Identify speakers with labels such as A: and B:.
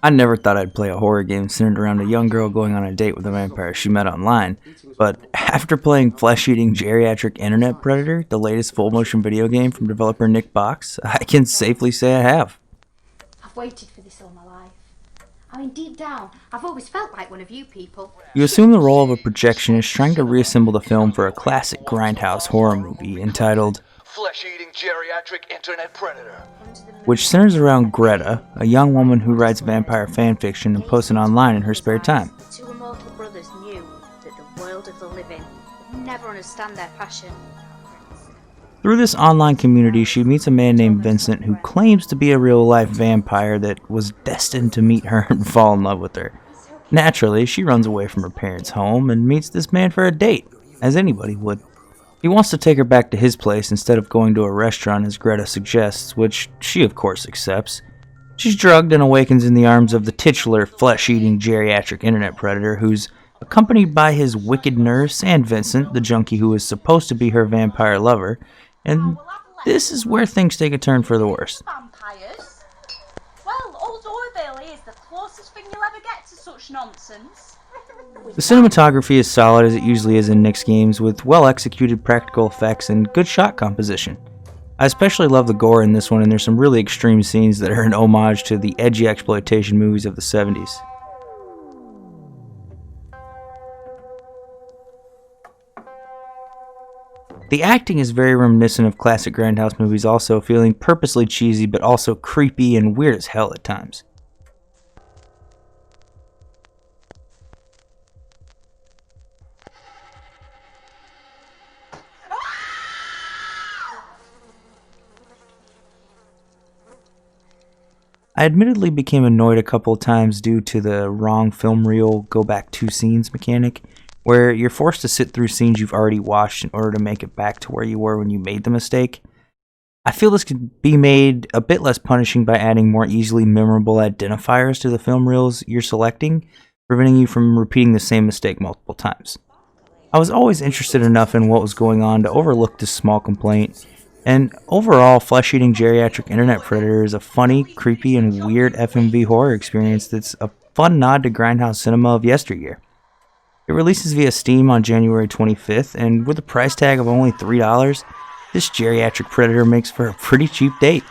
A: I never thought I'd play a horror game centered around a young girl going on a date with a vampire she met online, but after playing Flesh-Eating Geriatric Internet Predator, the latest full-motion video game from developer Nick Box, I can safely say I have.
B: I've waited for this all my life. I mean, deep down, I've always felt like one of you people.
A: You assume the role of a projectionist trying to reassemble the film for a classic grindhouse horror movie entitled
C: Flesh-Eating Geriatric Internet Predator,
A: which centers around Greta, a young woman who writes vampire fanfiction and posts it online in her spare time.
B: The two immortal brothers knew that the world of the living would never understand their passion.
A: Through this online community, she meets a man named Vincent who claims to be a real-life vampire that was destined to meet her and fall in love with her. Naturally, she runs away from her parents' home and meets this man for a date, as anybody would. He wants to take her back to his place instead of going to a restaurant as Greta suggests, which she of course accepts. She's drugged and awakens in the arms of the titular flesh-eating geriatric internet predator who's accompanied by his wicked nurse and Vincent, the junkie who is supposed to be her vampire lover, and this is where things take a turn for the worse.
D: Vampires? Well, old Orville is the closest thing you'll ever get to such nonsense.
A: The cinematography is solid as it usually is in Nick's games, with well-executed practical effects and good shot composition. I especially love the gore in this one, and there's some really extreme scenes that are an homage to the edgy exploitation movies of the 70s. The acting is very reminiscent of classic grindhouse movies also, feeling purposely cheesy but also creepy and weird as hell at times. I admittedly became annoyed a couple of times due to the wrong film reel go back 2 scenes mechanic, where you're forced to sit through scenes you've already watched in order to make it back to where you were when you made the mistake. I feel this could be made a bit less punishing by adding more easily memorable identifiers to the film reels you're selecting, preventing you from repeating the same mistake multiple times. I was always interested enough in what was going on to overlook this small complaint, and overall, Flesh-Eating Geriatric Internet Predator is a funny, creepy, and weird FMV horror experience that's a fun nod to grindhouse cinema of yesteryear. It releases via Steam on January 25th, and with a price tag of only $3, this Geriatric Predator makes for a pretty cheap date.